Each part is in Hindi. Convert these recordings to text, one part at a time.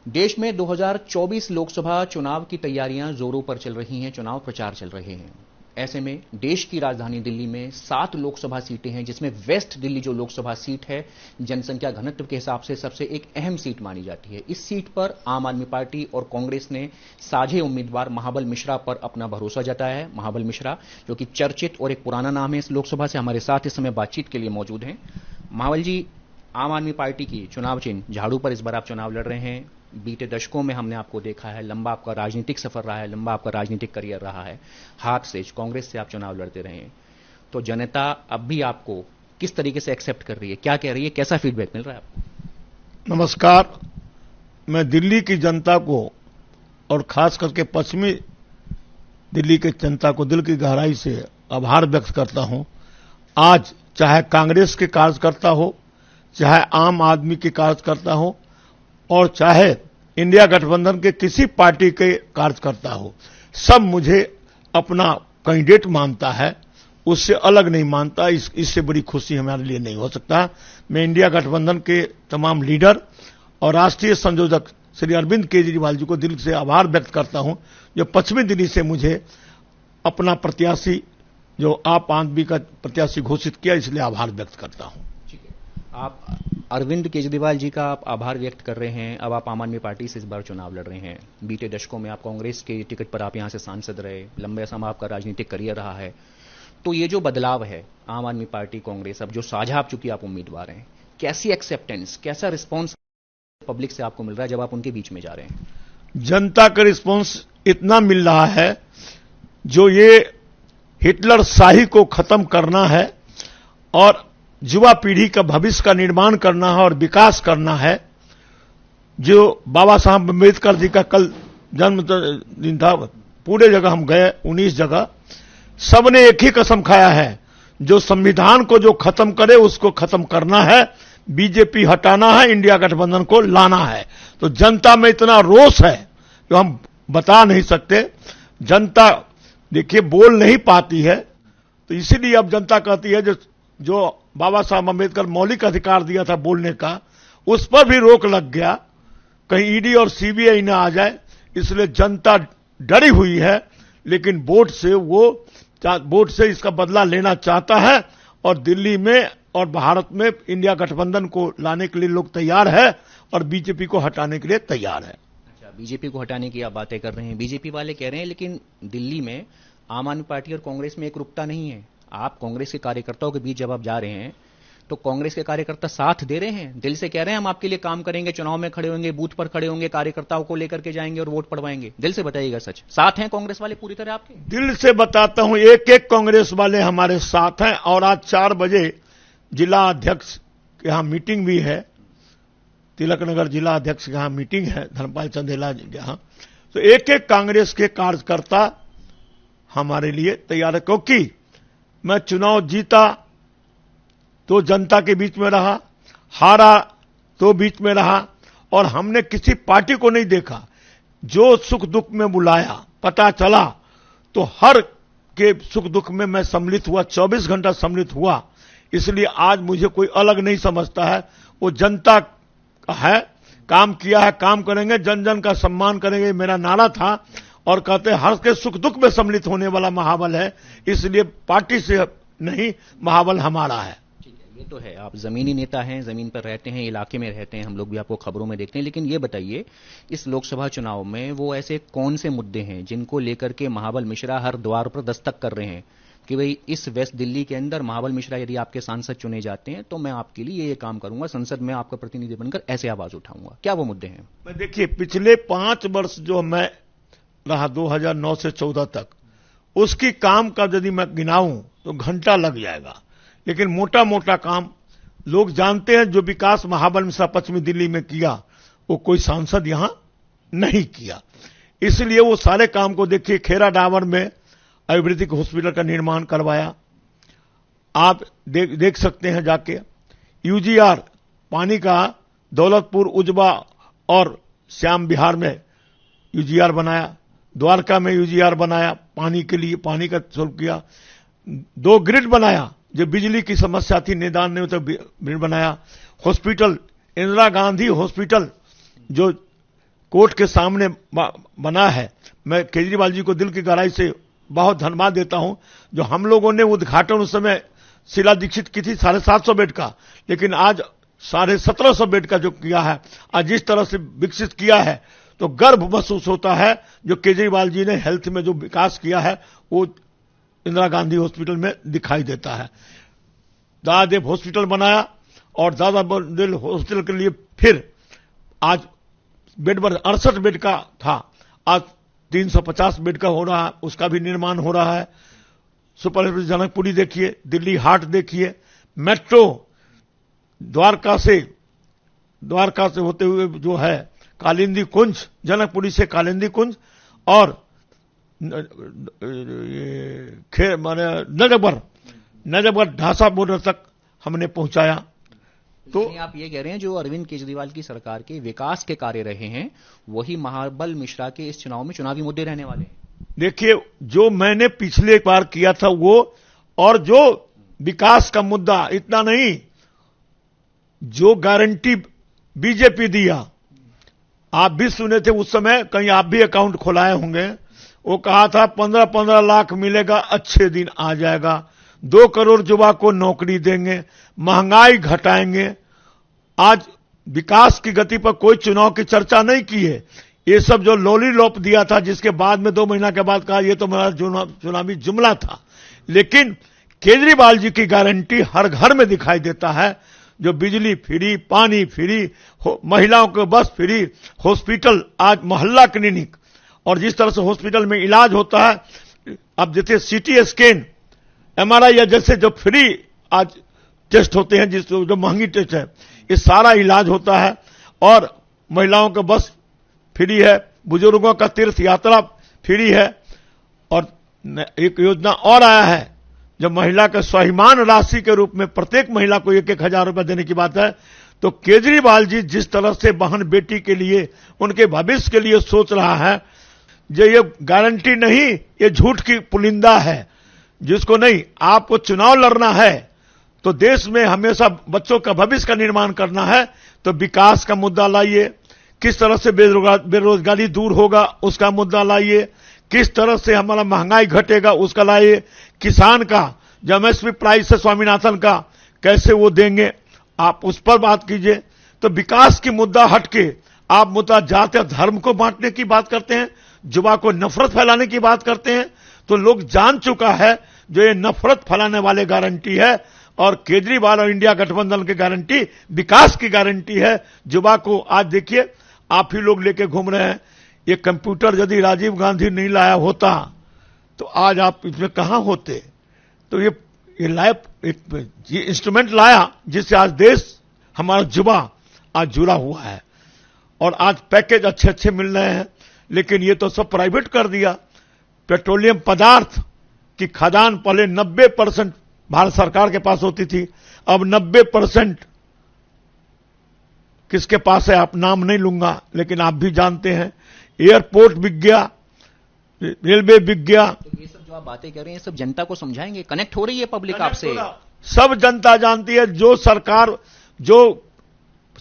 देश में 2024 लोकसभा चुनाव की तैयारियां जोरों पर चल रही हैं, चुनाव प्रचार चल रहे हैं। ऐसे में देश की राजधानी दिल्ली में 7 लोकसभा सीटें हैं, जिसमें वेस्ट दिल्ली जो लोकसभा सीट है जनसंख्या घनत्व के हिसाब से सबसे एक अहम सीट मानी जाती है। इस सीट पर आम आदमी पार्टी और कांग्रेस ने साझे उम्मीदवार महाबल मिश्रा पर अपना भरोसा जताया है। महाबल मिश्रा जो कि चर्चित और एक पुराना नाम है इस लोकसभा से, हमारे साथ इस समय बातचीत के लिए मौजूद हैं। महाबल जी, आम आदमी पार्टी की चुनाव चिन्ह झाड़ू पर इस बार आप चुनाव लड़ रहे हैं। बीते दशकों में हमने आपको देखा है, लंबा आपका राजनीतिक सफर रहा है, लंबा आपका राजनीतिक करियर रहा है। हाथ से कांग्रेस से आप चुनाव लड़ते रहे हैं, तो जनता अब भी आपको किस तरीके से एक्सेप्ट कर रही है, क्या कह रही है, कैसा फीडबैक मिल रहा है आपको? नमस्कार। मैं दिल्ली की जनता को और खास करके पश्चिमी दिल्ली की जनता को दिल की गहराई से आभार व्यक्त करता हूं। आज चाहे कांग्रेस के कार्यकर्ता हो, चाहे आम आदमी के कार्यकर्ता हो और चाहे इंडिया गठबंधन के किसी पार्टी के कार्यकर्ता हो, सब मुझे अपना कैंडिडेट मानता है, उससे अलग नहीं मानता। इससे बड़ी खुशी हमारे लिए नहीं हो सकता। मैं इंडिया गठबंधन के तमाम लीडर और राष्ट्रीय संयोजक श्री अरविंद केजरीवाल जी को दिल से आभार व्यक्त करता हूं, जो पश्चिमी दिल्ली से मुझे अपना प्रत्याशी, जो आप आदमी का प्रत्याशी घोषित किया, इसलिए आभार व्यक्त करता हूं। आप अरविंद केजरीवाल जी का आप आभार व्यक्त कर रहे हैं। अब आप आम आदमी पार्टी से इस बार चुनाव लड़ रहे हैं। बीते दशकों में आप कांग्रेस के टिकट पर आप यहां से सांसद रहे, लंबे समय आपका राजनीतिक करियर रहा है। तो ये जो बदलाव है, आम आदमी पार्टी कांग्रेस अब जो साझा आप चूंकि आप उम्मीदवार हैं, कैसी एक्सेप्टेंस, कैसा रिस्पॉन्स पब्लिक से आपको मिल रहा है जब आप उनके बीच में जा रहे हैं? जनता का रिस्पॉन्स इतना मिल रहा है, जो ये हिटलर शाही को खत्म करना है और युवा पीढ़ी का भविष्य का निर्माण करना है और विकास करना है। जो बाबा साहब अम्बेडकर जी का कल जन्मदिन था, पूरे जगह हम गए, 19 जगह, सबने एक ही कसम खाया है, जो संविधान को जो खत्म करे उसको खत्म करना है, बीजेपी हटाना है, इंडिया गठबंधन को लाना है। तो जनता में इतना रोष है जो हम बता नहीं सकते। जनता देखिए बोल नहीं पाती है, तो इसीलिए अब जनता कहती है जो बाबा साहब अम्बेडकर मौलिक अधिकार दिया था बोलने का, उस पर भी रोक लग गया, कहीं ईडी और सीबीआई न आ जाए, इसलिए जनता डरी हुई है। लेकिन वोट से इसका बदला लेना चाहता है और दिल्ली में और भारत में इंडिया गठबंधन को लाने के लिए लोग तैयार है और बीजेपी को हटाने के लिए तैयार है। अच्छा, बीजेपी को हटाने की आप बातें कर रहे हैं, बीजेपी वाले कह रहे हैं, लेकिन दिल्ली में आम आदमी पार्टी और कांग्रेस में एकरूपता नहीं है। आप कांग्रेस के कार्यकर्ताओं के बीच जब आप जा रहे हैं, तो कांग्रेस के कार्यकर्ता साथ दे रहे हैं, दिल से कह रहे हैं हम आपके लिए काम करेंगे, चुनाव में खड़े होंगे, बूथ पर खड़े होंगे, कार्यकर्ताओं को लेकर के जाएंगे और वोट पड़वाएंगे। दिल से बताइएगा, सच साथ हैं कांग्रेस वाले पूरी तरह आपके? दिल से बताता हूं, एक एक कांग्रेस वाले हमारे साथ हैं। और आज 4 बजे जिला अध्यक्ष के यहां मीटिंग भी है, तिलक नगर जिला अध्यक्ष के यहां मीटिंग है, धर्मपाल चंदेला जी के यहां। तो एक एक कांग्रेस के कार्यकर्ता हमारे लिए तैयार है, क्योंकि मैं चुनाव जीता तो जनता के बीच में रहा, हारा तो बीच में रहा, और हमने किसी पार्टी को नहीं देखा। जो सुख दुख में बुलाया, पता चला तो हर के सुख दुख में मैं सम्मिलित हुआ, 24 घंटा सम्मिलित हुआ। इसलिए आज मुझे कोई अलग नहीं समझता है। वो जनता का है, काम किया है, काम करेंगे, जन जन का सम्मान करेंगे, मेरा नारा था। और कहते हैं हर के सुख दुख में सम्मिलित होने वाला महाबल है, इसलिए पार्टी से नहीं, महाबल हमारा है। ठीक है, ये तो है, आप जमीनी नेता हैं, जमीन पर रहते हैं, इलाके में रहते हैं, हम लोग भी आपको खबरों में देखते हैं। लेकिन ये बताइए, इस लोकसभा चुनाव में वो ऐसे कौन से मुद्दे हैं जिनको लेकर के महाबल मिश्रा हर द्वार पर दस्तक कर रहे हैं कि भाई इस वेस्ट दिल्ली के अंदर महाबल मिश्रा यदि आपके सांसद चुने जाते हैं तो मैं आपके लिए ये काम करूंगा, संसद में आपका प्रतिनिधि बनकर ऐसे आवाज उठाऊंगा? क्या वो मुद्दे हैं? मैं देखिए, पिछले 5 वर्ष जो मैं रहा 2009 से 14 तक, उसकी काम का यदि मैं गिनाऊं तो घंटा लग जाएगा। लेकिन मोटा मोटा काम लोग जानते हैं। जो विकास महाबल मिश्रा पश्चिमी दिल्ली में किया, वो कोई सांसद यहां नहीं किया। इसलिए वो सारे काम को देखिए, खेरा डाबर में आयुर्वेदिक हॉस्पिटल का निर्माण करवाया, आप देख सकते हैं जाके। यूजीआर पानी का दौलतपुर, उजवा और श्याम विहार में यूजीआर बनाया, द्वारका में यूजीआर बनाया, पानी के लिए पानी का सॉल्व किया। 2 ग्रिड बनाया, जो बिजली की समस्या थी, निदान नहीं होता, ग्रिड बनाया। हॉस्पिटल, इंदिरा गांधी हॉस्पिटल जो कोर्ट के सामने बना है। मैं केजरीवाल जी को दिल की गहराई से बहुत धन्यवाद देता हूं। जो हम लोगों ने उद्घाटन उस समय शीला दीक्षित की थी 750 बेड का, लेकिन आज 1750 बेड का जो किया है, आज जिस तरह से विकसित किया है, तो गर्व महसूस होता है। जो केजरीवाल जी ने हेल्थ में जो विकास किया है वो इंदिरा गांधी हॉस्पिटल में दिखाई देता है। दादादेव हॉस्पिटल बनाया और दादादेव हॉस्पिटल के लिए फिर आज बेड पर 68 बेड का था, आज 350 बेड का हो रहा है, उसका भी निर्माण हो रहा है। सुपर जनकपुरी देखिए, दिल्ली हाट देखिए, मेट्रो द्वारका से होते हुए जो है कालिंदी कुंज, जनकपुरी से कालिंदी कुंज और नजबगढ़ ढासा बॉर्डर तक हमने पहुंचाया। तो आप ये कह रहे हैं जो अरविंद केजरीवाल की सरकार के विकास के कार्य रहे हैं वही महाबल मिश्रा के इस चुनाव में चुनावी मुद्दे रहने वाले हैं। देखिए, जो मैंने पिछले बार किया था वो, और जो विकास का मुद्दा, इतना नहीं, जो गारंटी बीजेपी दिया, आप भी सुने थे उस समय, कहीं आप भी अकाउंट खोलाए होंगे। वो कहा था 15-15 लाख मिलेगा, अच्छे दिन आ जाएगा, 2 करोड़ युवा को नौकरी देंगे, महंगाई घटाएंगे। आज विकास की गति पर कोई चुनाव की चर्चा नहीं की है। ये सब जो लॉलीलॉप दिया था, जिसके बाद में 2 महीना के बाद कहा ये तो मेरा चुनावी जुमला था, लेकिन केजरीवाल जी की गारंटी हर घर में दिखाई देता है। जो बिजली फ्री, पानी फ्री, महिलाओं को बस फ्री, हॉस्पिटल आज मोहल्ला क्लिनिक, और जिस तरह से हॉस्पिटल में इलाज होता है, अब जैसे सीटी स्कैन, एमआरआई या जैसे जो फ्री आज टेस्ट होते हैं, जो महंगी टेस्ट है, ये सारा इलाज होता है। और महिलाओं का बस फ्री है, बुजुर्गों का तीर्थ यात्रा फ्री है। और एक योजना और आया है, जो महिला के स्वाभिमान राशि के रूप में प्रत्येक महिला को 1-1 हजार रुपए देने की बात है। तो केजरीवाल जी जिस तरह से बहन बेटी के लिए, उनके भविष्य के लिए सोच रहा है, जो ये गारंटी नहीं, ये झूठ की पुलिंदा है, जिसको नहीं, आपको चुनाव लड़ना है तो देश में हमेशा बच्चों का भविष्य का निर्माण करना है, तो विकास का मुद्दा लाइए, किस तरह से बेरोजगारी दूर होगा उसका मुद्दा लाइए, किस तरह से हमारा महंगाई घटेगा उसका लाइए, किसान का जो एमएसपी प्राइस है स्वामीनाथन का कैसे वो देंगे, आप उस पर बात कीजिए। तो विकास की मुद्दा हटके आप मुद्दा जाति और धर्म को बांटने की बात करते हैं, युवा को नफरत फैलाने की बात करते हैं। तो लोग जान चुका है जो ये नफरत फैलाने वाले गारंटी है, और केजरीवाल और इंडिया गठबंधन की गारंटी विकास की गारंटी है। युवा को आज देखिए, आप ही लोग लेके घूम रहे हैं। ये कंप्यूटर यदि राजीव गांधी नहीं लाया होता तो आज आप इसमें कहां होते। तो ये इंस्ट्रूमेंट लाया जिससे आज देश, हमारा युवा आज जुड़ा हुआ है, और आज पैकेज अच्छे अच्छे मिल रहे हैं। लेकिन ये तो सब प्राइवेट कर दिया। पेट्रोलियम पदार्थ की खदान पहले 90% भारत सरकार के पास होती थी, अब 90% किसके पास है, आप नाम नहीं लूंगा, लेकिन आप भी जानते हैं। एयरपोर्ट बिक गया, रेलवे बिक गया। तो ये सब जो आप बातें कर रहे हैं, सब जनता को समझाएंगे, कनेक्ट हो रही है पब्लिक आपसे? सब जनता जानती है। जो सरकार जो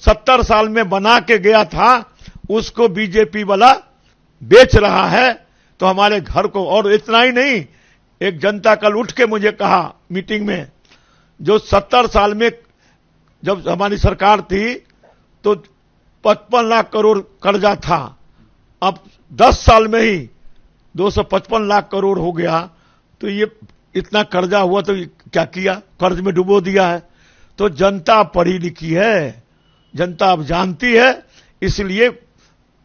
70 साल में बना के गया था उसको बीजेपी वाला बेच रहा है। तो हमारे घर को, और इतना ही नहीं, एक जनता कल उठ के मुझे कहा मीटिंग में, जो 70 साल में जब हमारी सरकार थी तो 55 लाख करोड़ कर्जा था, अब 10 साल में ही 255 लाख करोड़ हो गया। तो ये इतना कर्जा हुआ तो क्या किया, कर्ज में डुबो दिया है। तो जनता पढ़ी लिखी है, जनता अब जानती है, इसलिए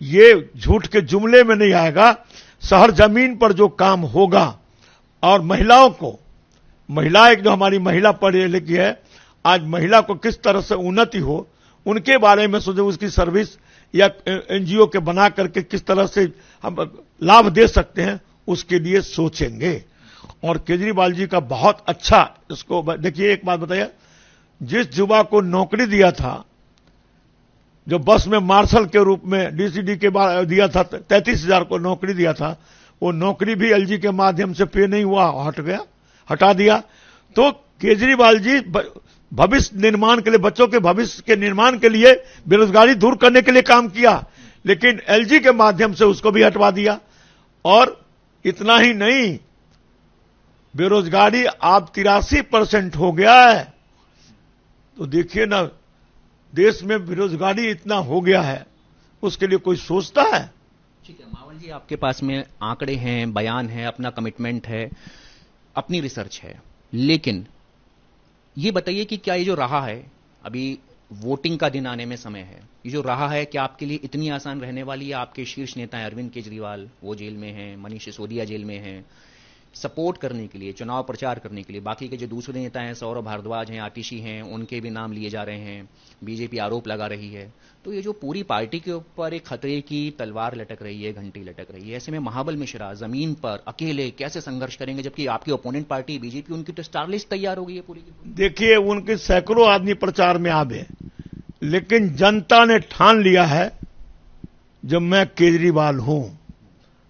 ये झूठ के जुमले में नहीं आएगा। शहर जमीन पर जो काम होगा, और महिलाओं को, महिला एक जो हमारी महिला पढ़ी लिखी है, आज महिला को किस तरह से उन्नति हो उनके बारे में सोचे, उसकी सर्विस या एनजीओ के बना करके किस तरह से हम लाभ दे सकते हैं, उसके लिए सोचेंगे। और केजरीवाल जी का बहुत अच्छा, इसको देखिए, एक बात बताइए, जिस युवा को नौकरी दिया था, जो बस में मार्शल के रूप में डीसीडी के बाद दिया था, 33,000 को नौकरी दिया था, वो नौकरी भी एलजी के माध्यम से पे नहीं हुआ, हटा दिया। तो केजरीवाल जी भविष्य निर्माण के लिए, बच्चों के भविष्य के निर्माण के लिए, बेरोजगारी दूर करने के लिए काम किया। लेकिन एलजी के माध्यम से उसको भी हटवा दिया। और इतना ही नहीं, बेरोजगारी अब 83% हो गया है। तो देखिए ना, देश में बेरोजगारी इतना हो गया है, उसके लिए कोई सोचता है? ठीक है मावल जी, आपके पास में आंकड़े हैं, बयान है, अपना कमिटमेंट है, अपनी रिसर्च है, लेकिन ये बताइए कि क्या ये जो रहा है, अभी वोटिंग का दिन आने में समय है, ये जो रहा है क्या आपके लिए इतनी आसान रहने वाली है? आपके शीर्ष नेता हैं अरविंद केजरीवाल, वो जेल में हैं, मनीष सिसोदिया जेल में हैं, सपोर्ट करने के लिए, चुनाव प्रचार करने के लिए। बाकी के जो दूसरे नेता हैं, सौरभ भारद्वाज हैं, आतिशी हैं, उनके भी नाम लिए जा रहे हैं, बीजेपी आरोप लगा रही है। तो ये जो पूरी पार्टी के ऊपर एक खतरे की तलवार लटक रही है, घंटी लटक रही है, ऐसे में महाबल मिश्रा जमीन पर अकेले कैसे संघर्ष करेंगे, जबकि आपकी ओपोनेंट पार्टी बीजेपी, उनकी तो स्टार लिस्ट तैयार हो गई है पूरी की पूरी। देखिए, उनके सैकड़ों आदमी प्रचार में आवे, लेकिन जनता ने ठान लिया है, जब मैं केजरीवाल हूं,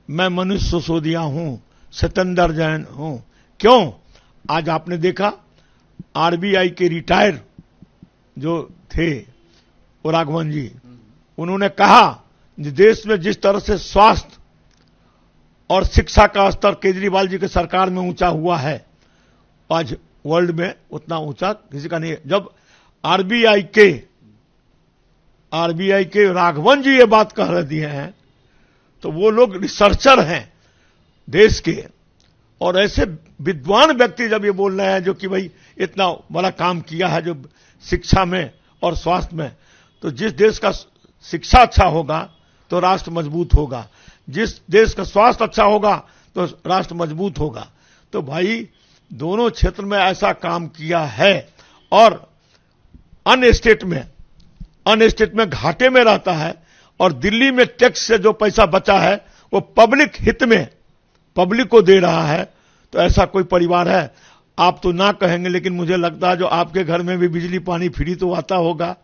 मैं मनीष सिसोदिया हूं, सत्येंद्र जैन हूं। क्यों? आज आपने देखा आरबीआई के रिटायर जो थे वो राघवन जी, उन्होंने कहा कि देश में जिस तरह से स्वास्थ्य और शिक्षा का स्तर केजरीवाल जी के सरकार में ऊंचा हुआ है, आज वर्ल्ड में उतना ऊंचा किसी का नहीं है। जब आरबीआई के राघवन जी ये बात कह दिए हैं, तो वो लोग रिसर्चर हैं देश के, और ऐसे विद्वान व्यक्ति जब ये बोल रहे हैं, जो कि भाई इतना बड़ा काम किया है जो शिक्षा में और स्वास्थ्य में, तो जिस देश का शिक्षा अच्छा होगा तो राष्ट्र मजबूत होगा, जिस देश का स्वास्थ्य अच्छा होगा तो राष्ट्र मजबूत होगा। तो भाई दोनों क्षेत्र में ऐसा काम किया है, और अन्य स्टेट में घाटे में रहता है, और दिल्ली में टैक्स से जो पैसा बचा है वो पब्लिक हित में पब्लिक को दे रहा है। तो ऐसा कोई परिवार है? आप तो ना कहेंगे, लेकिन मुझे लगता है जो आपके घर में भी बिजली पानी फ्री तो आता होगा,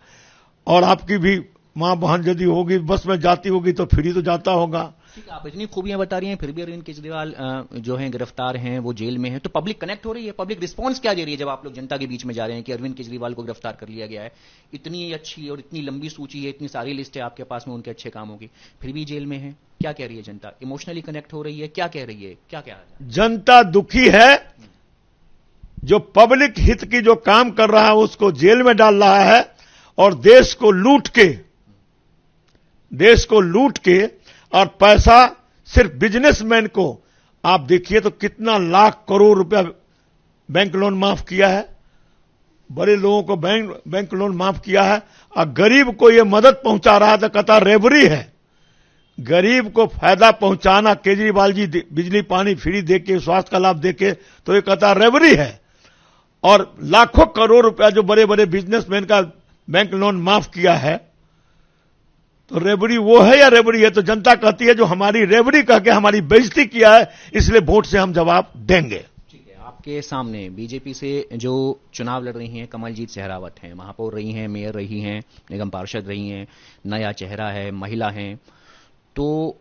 और आपकी भी मां बहन यदि होगी बस में जाती होगी तो फ्री तो जाता होगा। ठीक है, आप इतनी खूबियां बता रही हैं, फिर भी अरविंद केजरीवाल जो हैं गिरफ्तार हैं, वो जेल में हैं, तो पब्लिक कनेक्ट हो रही है, पब्लिक रिस्पांस क्या दे रही है जब आप लोग जनता के बीच में जा रहे हैं कि अरविंद केजरीवाल को गिरफ्तार कर लिया गया है, इतनी अच्छी और इतनी लंबी सूची है, इतनी सारी लिस्ट है आपके पास में उनके अच्छे कामों की, फिर भी जेल में है? क्या कह रही है जनता? इमोशनली कनेक्ट हो रही है? क्या कह रही है? क्या क्या जनता दुखी है, जो पब्लिक हित की जो काम कर रहा है उसको जेल में डाल रहा है, और देश को लूट के और पैसा सिर्फ बिजनेसमैन को, आप देखिए तो कितना लाख करोड़ रुपया बैंक लोन माफ किया है, बड़े लोगों को बैंक लोन माफ किया है, और गरीब को यह मदद पहुंचा रहा है तो कहता रेवरी है। गरीब को फायदा पहुंचाना, केजरीवाल जी बिजली पानी फ्री देके, स्वास्थ्य का लाभ देके, तो ये कहता रेवरी है। और लाखों करोड़ रुपया जो बड़े बड़े बिजनेसमैन का बैंक लोन माफ किया है, तो रेवड़ी वो है या रेवड़ी है? तो जनता कहती है जो हमारी रेवड़ी कह के हमारी बेइज्जती किया है, इसलिए वोट से हम जवाब देंगे। ठीक है, आपके सामने बीजेपी से जो चुनाव लड़ रही हैं कमलजीत सहरावत हैं, महापौर रही हैं, मेयर रही हैं, निगम पार्षद रही हैं, नया चेहरा है, महिला हैं। तो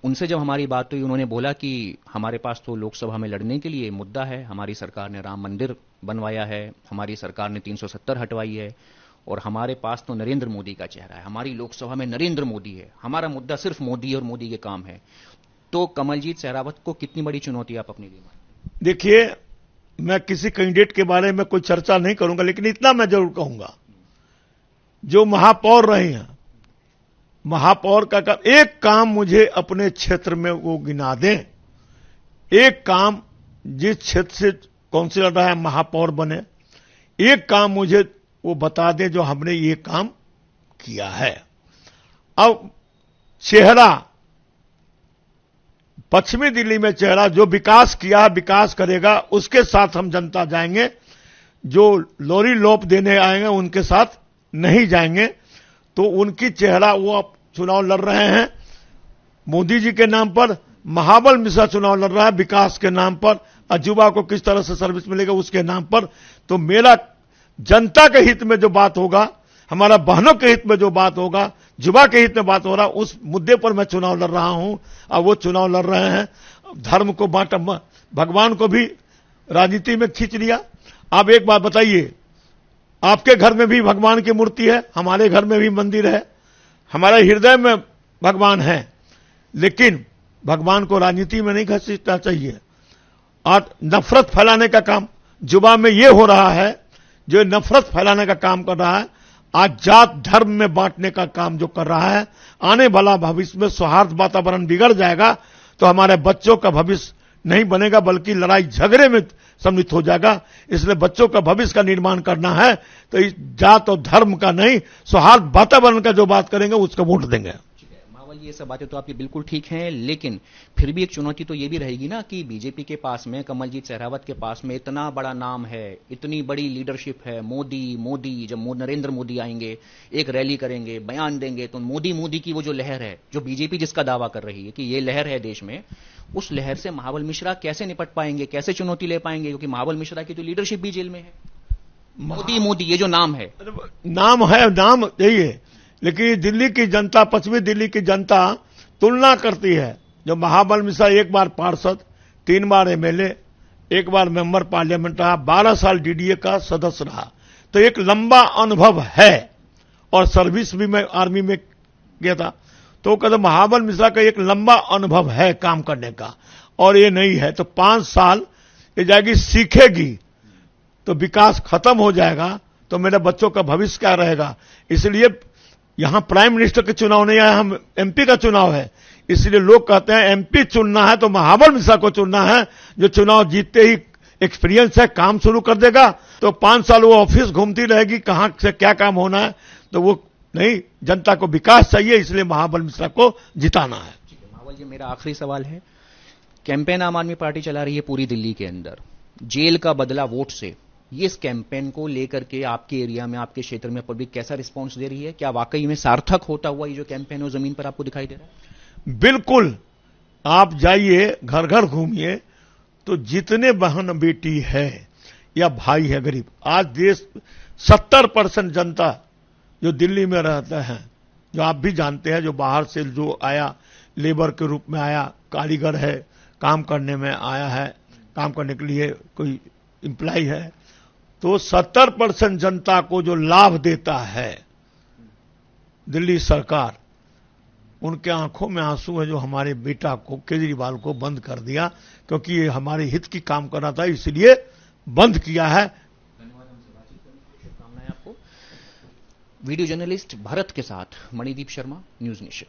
उनसे जब हमारी बात हुई, उन्होंने बोला कि हमारे पास तो लोकसभा में लड़ने के लिए मुद्दा है, हमारी सरकार ने राम मंदिर बनवाया है, हमारी सरकार ने 370 हटवाई है, और हमारे पास तो नरेंद्र मोदी का चेहरा है, हमारी लोकसभा में नरेंद्र मोदी है, हमारा मुद्दा सिर्फ मोदी और मोदी के काम है। तो कमलजीत सहरावत को कितनी बड़ी चुनौती आप अपने लिए मानते हैं? देखिए, मैं किसी कैंडिडेट के बारे में कोई चर्चा नहीं करूंगा, लेकिन इतना मैं जरूर कहूंगा, जो महापौर रहे हैं, महापौर का एक काम मुझे अपने क्षेत्र में वो गिना दें, एक काम जिस क्षेत्र से काउंसिलर रहा है महापौर बने, एक काम मुझे वो बता दें जो हमने ये काम किया है। अब चेहरा, पश्चिमी दिल्ली में चेहरा जो विकास किया है, विकास करेगा, उसके साथ हम जनता जाएंगे। जो लोरी लोप देने आएंगे उनके साथ नहीं जाएंगे। तो उनकी चेहरा, वो अब चुनाव लड़ रहे हैं मोदी जी के नाम पर, महाबल मिश्रा चुनाव लड़ रहा है विकास के नाम पर, युवा को किस तरह से सर्विस मिलेगा उसके नाम पर। तो मेरा जनता के हित में जो बात होगा, हमारा बहनों के हित में जो बात होगा, युवा के हित में बात हो रहा, उस मुद्दे पर मैं चुनाव लड़ रहा हूं। और वो चुनाव लड़ रहे हैं, धर्म को बांटा, भगवान को भी राजनीति में खींच लिया। आप एक बात बताइए, आपके घर में भी भगवान की मूर्ति है, हमारे घर में भी मंदिर है, हमारे हृदय में भगवान है, लेकिन भगवान को राजनीति में नहीं घसीटना चाहिए। और नफरत फैलाने का काम जुबा में ये हो रहा है, जो नफरत फैलाने का काम कर रहा है, आज जात धर्म में बांटने का काम जो कर रहा है, आने वाला भविष्य में सौहार्द वातावरण बिगड़ जाएगा, तो हमारे बच्चों का भविष्य नहीं बनेगा, बल्कि लड़ाई झगड़े में सम्मिलित हो जाएगा। इसलिए बच्चों का भविष्य का निर्माण करना है तो इस जात और धर्म का नहीं, सौहार्द वातावरण का जो बात करेंगे उसका वोट देंगे। मावल, ये सब बातें तो आपकी बिल्कुल ठीक हैं, लेकिन फिर भी एक चुनौती तो ये भी रहेगी ना कि बीजेपी के पास में, कमलजीत सहरावत के पास में इतना बड़ा नाम है, इतनी बड़ी लीडरशिप है। मोदी जब नरेंद्र मोदी आएंगे, एक रैली करेंगे, बयान देंगे, तो मोदी की वो जो लहर है, जो बीजेपी जिसका दावा कर रही है कि ये लहर है देश में, उस लहर से महाबल मिश्रा कैसे निपट पाएंगे, कैसे चुनौती ले पाएंगे? क्योंकि महाबल मिश्रा की तो लीडरशिप भी जेल में है। मोदी ये जो नाम है, नाम यही है, लेकिन दिल्ली की जनता, पश्चिमी दिल्ली की जनता तुलना करती है। जो महाबल मिश्रा एक बार पार्षद, 3 बार एमएलए, 1 बार मेंबर पार्लियामेंट रहा, 12 साल डीडीए का सदस्य रहा, तो एक लंबा अनुभव है। और सर्विस भी मैं आर्मी में गया था, तो कहते महाबल मिश्रा का एक लंबा अनुभव है काम करने का, और ये नहीं है तो 5 साल ये जाएगी, सीखेगी तो विकास खत्म हो जाएगा, तो मेरे बच्चों का भविष्य क्या रहेगा। इसलिए यहां प्राइम मिनिस्टर के चुनाव नहीं आया, हम एमपी का चुनाव है। इसलिए लोग कहते हैं एमपी चुनना है तो महाबल मिश्रा को चुनना है, जो चुनाव जीतते ही एक्सपीरियंस है, काम शुरू कर देगा। तो 5 साल वो ऑफिस घूमती रहेगी, कहां से क्या काम होना है, तो वो नहीं, जनता को विकास चाहिए, इसलिए महाबल मिश्रा को जिताना है। मावल जी, मेरा आखिरी सवाल है, कैंपेन आम आदमी पार्टी चला रही है पूरी दिल्ली के अंदर, जेल का बदला वोट से, ये इस कैंपेन को लेकर के आपके एरिया में, आपके क्षेत्र में पब्लिक कैसा रिस्पांस दे रही है? क्या वाकई में सार्थक होता हुआ ये जो कैंपेन है जमीन पर आपको दिखाई दे रहा है? बिल्कुल, आप जाइए, घर घर घूमिए, तो जितने बहन बेटी है या भाई है गरीब, आज देश 70% जनता जो दिल्ली में रहता है, जो आप भी जानते हैं, जो बाहर से जो आया, लेबर के रूप में आया, कारीगर है, काम करने में आया है, काम करने के लिए कोई एम्प्लॉय है, तो 70% जनता को जो लाभ देता है दिल्ली सरकार, उनके आंखों में आंसू है जो हमारे बेटा को, केजरीवाल को बंद कर दिया, क्योंकि ये हमारे हित की काम कर रहा था, इसलिए बंद किया है। धन्यवाद हमसे बातचीत करने के लिए, शुभकामनाएं आपको। वीडियो जर्नलिस्ट भरत के साथ मणिदीप शर्मा, न्यूज नेशन।